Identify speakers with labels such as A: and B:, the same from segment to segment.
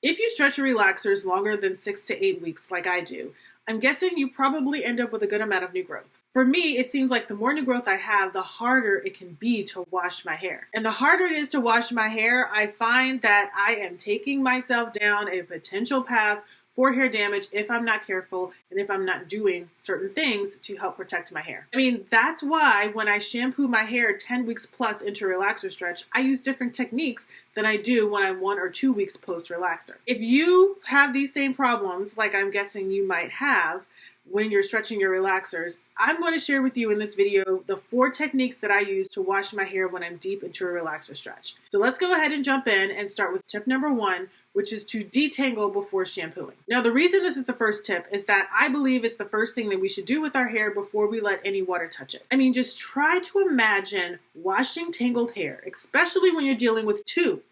A: If you stretch your relaxers longer than 6 to 8 weeks like I do, I'm guessing you probably end up with a good amount of new growth. For me, it seems like the more new growth I have, the harder it can be to wash my hair. And the harder it is to wash my hair, I find that I am taking myself down a potential path for hair damage if I'm not careful and if I'm not doing certain things to help protect my hair. I mean, that's why when I shampoo my hair 10 weeks plus into a relaxer stretch, I use different techniques than I do when I'm 1 or 2 weeks post relaxer. If you have these same problems, like I'm guessing you might have when you're stretching your relaxers, I'm going to share with you in this video the 4 techniques that I use to wash my hair when I'm deep into a relaxer stretch. So let's go ahead and jump in and start with tip number 1, which is to detangle before shampooing. Now, the reason this is the first tip is that I believe it's the first thing that we should do with our hair before we let any water touch it. I mean, just try to imagine washing tangled hair, especially when you're dealing with 2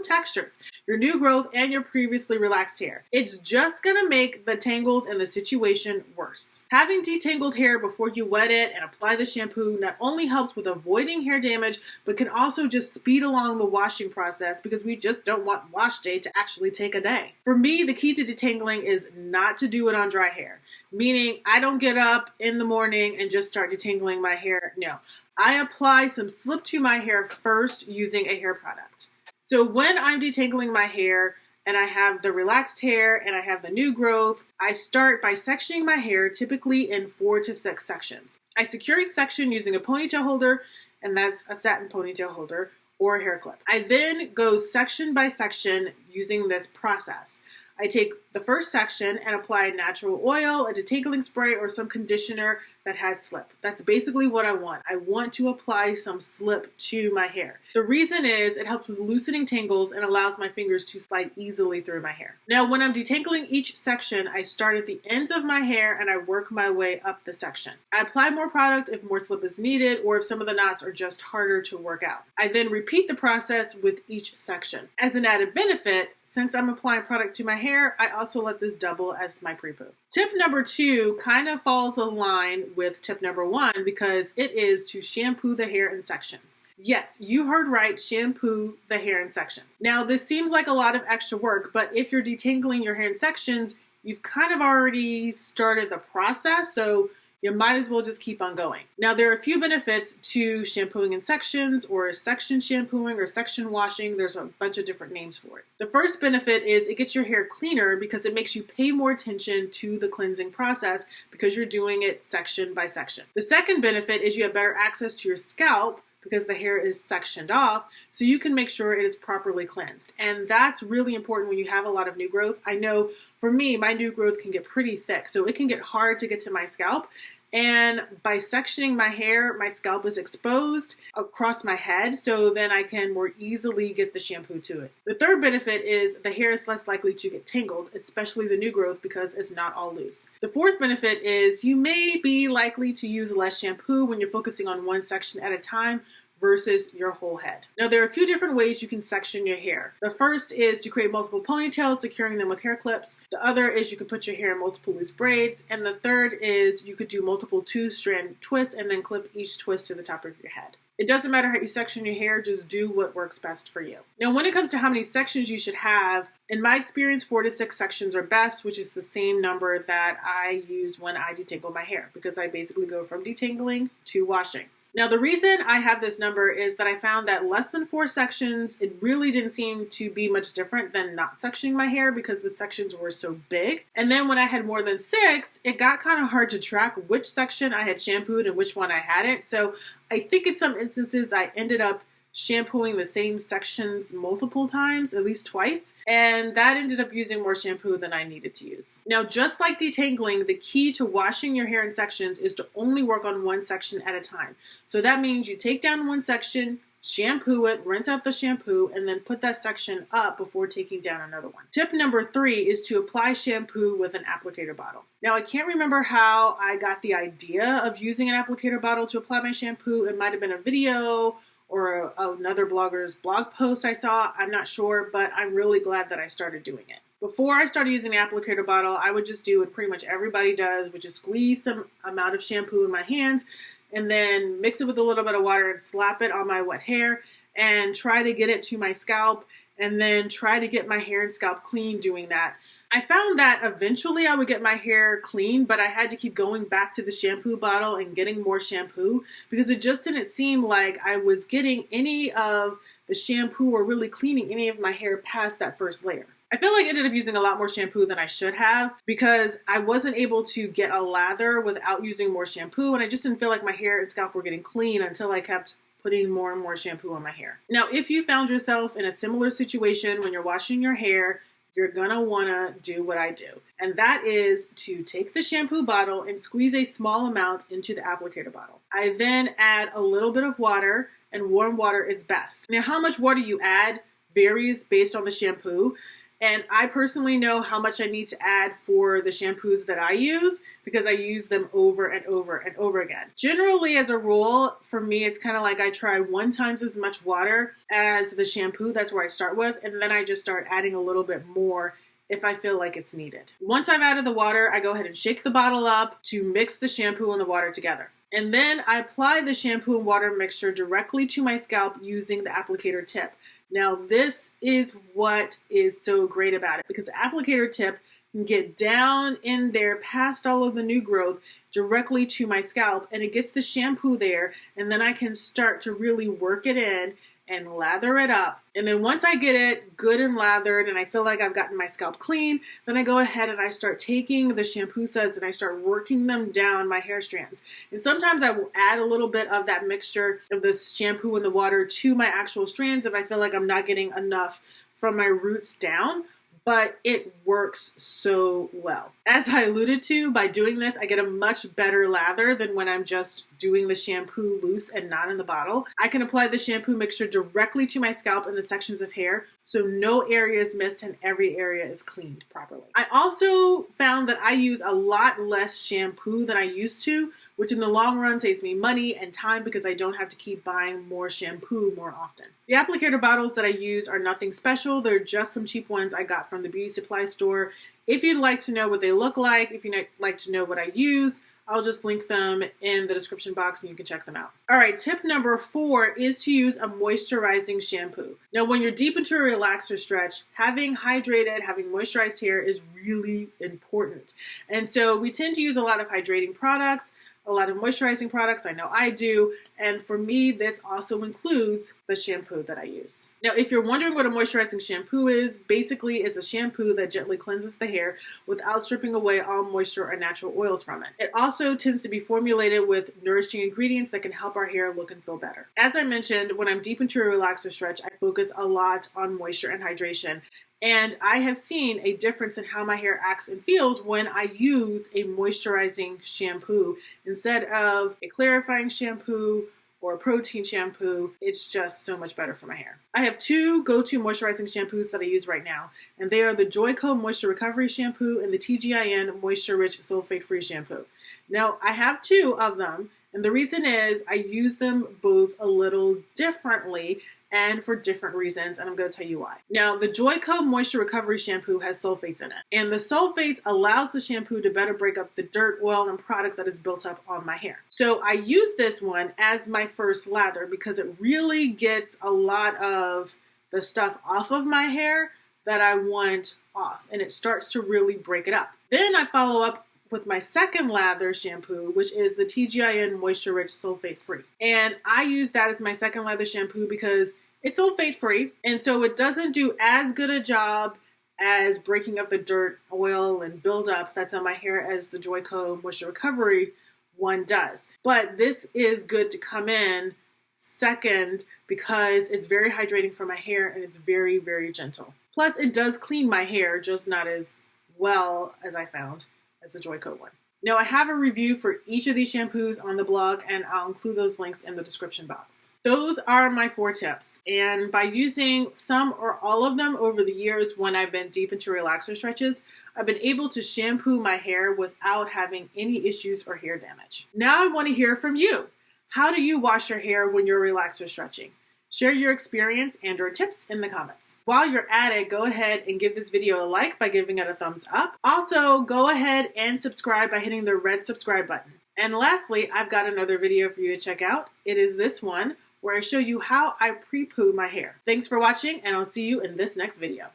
A: textures, your new growth and your previously relaxed hair. It's just gonna make the tangles and the situation worse. Having detangled hair before you wet it and apply the shampoo not only helps with avoiding hair damage, but can also just speed along the washing process because we just don't want wash day to actually take a day. For me, the key to detangling is not to do it on dry hair, meaning I don't get up in the morning and just start detangling my hair. No. I apply some slip to my hair first using a hair product. So when I'm detangling my hair and I have the relaxed hair and I have the new growth, I start by sectioning my hair typically in 4 to 6 sections. I secure each section using a ponytail holder, and that's a satin ponytail holder or a hair clip. I then go section by section using this process. I take the first section and apply natural oil, a detangling spray, or some conditioner that has slip. That's basically what I want. I want to apply some slip to my hair. The reason is it helps with loosening tangles and allows my fingers to slide easily through my hair. Now, when I'm detangling each section, I start at the ends of my hair and I work my way up the section. I apply more product if more slip is needed or if some of the knots are just harder to work out. I then repeat the process with each section. As an added benefit, since I'm applying product to my hair, I also let this double as my pre-poo. Tip number 2 kind of falls in line with tip number 1 because it is to shampoo the hair in sections. Yes, you heard right, shampoo the hair in sections. Now, this seems like a lot of extra work, but if you're detangling your hair in sections, you've kind of already started the process, so you might as well just keep on going. Now, there are a few benefits to shampooing in sections or section shampooing or section washing. There's a bunch of different names for it. The first benefit is it gets your hair cleaner because it makes you pay more attention to the cleansing process because you're doing it section by section. The second benefit is you have better access to your scalp because the hair is sectioned off, so you can make sure it is properly cleansed. And that's really important when you have a lot of new growth. I know for me, my new growth can get pretty thick, so it can get hard to get to my scalp. And by sectioning my hair, my scalp is exposed across my head, so then I can more easily get the shampoo to it. The third benefit is the hair is less likely to get tangled, especially the new growth, because it's not all loose. The fourth benefit is you may be likely to use less shampoo when you're focusing on one section at a time versus your whole head. Now, there are a few different ways you can section your hair. The first is to create multiple ponytails, securing them with hair clips. The other is you can put your hair in multiple loose braids. And the third is you could do multiple 2-strand twists and then clip each twist to the top of your head. It doesn't matter how you section your hair, just do what works best for you. Now, when it comes to how many sections you should have, in my experience, 4 to 6 sections are best, which is the same number that I use when I detangle my hair, because I basically go from detangling to washing. Now, the reason I have this number is that I found that less than 4 sections, it really didn't seem to be much different than not sectioning my hair because the sections were so big. And then when I had more than 6, it got kind of hard to track which section I had shampooed and which one I hadn't. So I think in some instances I ended up shampooing the same sections multiple times, at least twice, and that ended up using more shampoo than I needed to use. Now, just like detangling, the key to washing your hair in sections is to only work on one section at a time. So that means you take down one section, shampoo it, rinse out the shampoo, and then put that section up before taking down another one. Tip number 3 is to apply shampoo with an applicator bottle. Now, I can't remember how I got the idea of using an applicator bottle to apply my shampoo. It might have been a video or another blogger's blog post I saw. I'm not sure, but I'm really glad that I started doing it. Before I started using the applicator bottle, I would just do what pretty much everybody does, which is squeeze some amount of shampoo in my hands and then mix it with a little bit of water and slap it on my wet hair and try to get it to my scalp and then try to get my hair and scalp clean doing that. I found that eventually I would get my hair clean, but I had to keep going back to the shampoo bottle and getting more shampoo because it just didn't seem like I was getting any of the shampoo or really cleaning any of my hair past that first layer. I feel like I ended up using a lot more shampoo than I should have because I wasn't able to get a lather without using more shampoo, and I just didn't feel like my hair and scalp were getting clean until I kept putting more and more shampoo on my hair. Now, if you found yourself in a similar situation when you're washing your hair, you're gonna wanna do what I do. And that is to take the shampoo bottle and squeeze a small amount into the applicator bottle. I then add a little bit of water, and warm water is best. Now, how much water you add varies based on the shampoo. And I personally know how much I need to add for the shampoos that I use because I use them over and over and over again. Generally, as a rule, for me, it's kind of like I try 1 times as much water as the shampoo. That's where I start with. And then I just start adding a little bit more if I feel like it's needed. Once I've added the water, I go ahead and shake the bottle up to mix the shampoo and the water together. And then I apply the shampoo and water mixture directly to my scalp using the applicator tip. Now, this is what is so great about it because the applicator tip can get down in there past all of the new growth directly to my scalp, and it gets the shampoo there, and then I can start to really work it in and lather it up. And then once I get it good and lathered and I feel like I've gotten my scalp clean, then I go ahead and I start taking the shampoo suds and I start working them down my hair strands. And sometimes I will add a little bit of that mixture of the shampoo and the water to my actual strands if I feel like I'm not getting enough from my roots down. But it works so well. As I alluded to, by doing this, I get a much better lather than when I'm just doing the shampoo loose and not in the bottle. I can apply the shampoo mixture directly to my scalp in the sections of hair, so no area is missed and every area is cleaned properly. I also found that I use a lot less shampoo than I used to, which in the long run saves me money and time because I don't have to keep buying more shampoo more often. The applicator bottles that I use are nothing special. They're just some cheap ones I got from the beauty supply store. If you'd like to know what they look like, if you'd like to know what I use, I'll just link them in the description box and you can check them out. All right, tip number 4 is to use a moisturizing shampoo. Now, when you're deep into a relaxer stretch, having hydrated, having moisturized hair is really important. And so we tend to use a lot of hydrating products, a lot of moisturizing products. I know I do. And for me, this also includes the shampoo that I use. Now, if you're wondering what a moisturizing shampoo is, basically it's a shampoo that gently cleanses the hair without stripping away all moisture or natural oils from it. It also tends to be formulated with nourishing ingredients that can help our hair look and feel better. As I mentioned, when I'm deep into a relaxer stretch, I focus a lot on moisture and hydration. And I have seen a difference in how my hair acts and feels when I use a moisturizing shampoo instead of a clarifying shampoo or a protein shampoo. It's just so much better for my hair. I have 2 go-to moisturizing shampoos that I use right now, and they are the Joico Moisture Recovery Shampoo and the TGIN Moisture Rich Sulfate Free Shampoo. Now, I have 2 of them, and the reason is I use them both a little differently and for different reasons, and I'm going to tell you why. Now, the Joico Moisture Recovery Shampoo has sulfates in it, and the sulfates allows the shampoo to better break up the dirt, oil, and product that is built up on my hair. So I use this one as my first lather because it really gets a lot of the stuff off of my hair that I want off, and it starts to really break it up. Then I follow up with my second lather shampoo, which is the TGIN Moisture Rich Sulfate Free. And I use that as my second lather shampoo because it's sulfate free, and so it doesn't do as good a job as breaking up the dirt, oil, and buildup that's on my hair as the Joico Moisture Recovery one does. But this is good to come in second because it's very hydrating for my hair and it's very, very gentle. Plus, it does clean my hair, just not as well as I found as the Joico one. Now, I have a review for each of these shampoos on the blog, and I'll include those links in the description box. Those are my 4 tips, and by using some or all of them over the years when I've been deep into relaxer stretches, I've been able to shampoo my hair without having any issues or hair damage. Now I want to hear from you. How do you wash your hair when you're relaxer stretching? Share your experience and or tips in the comments. While you're at it, go ahead and give this video a like by giving it a thumbs up. Also, go ahead and subscribe by hitting the red subscribe button. And lastly, I've got another video for you to check out. It is this one, where I show you how I pre-poo my hair. Thanks for watching, and I'll see you in this next video.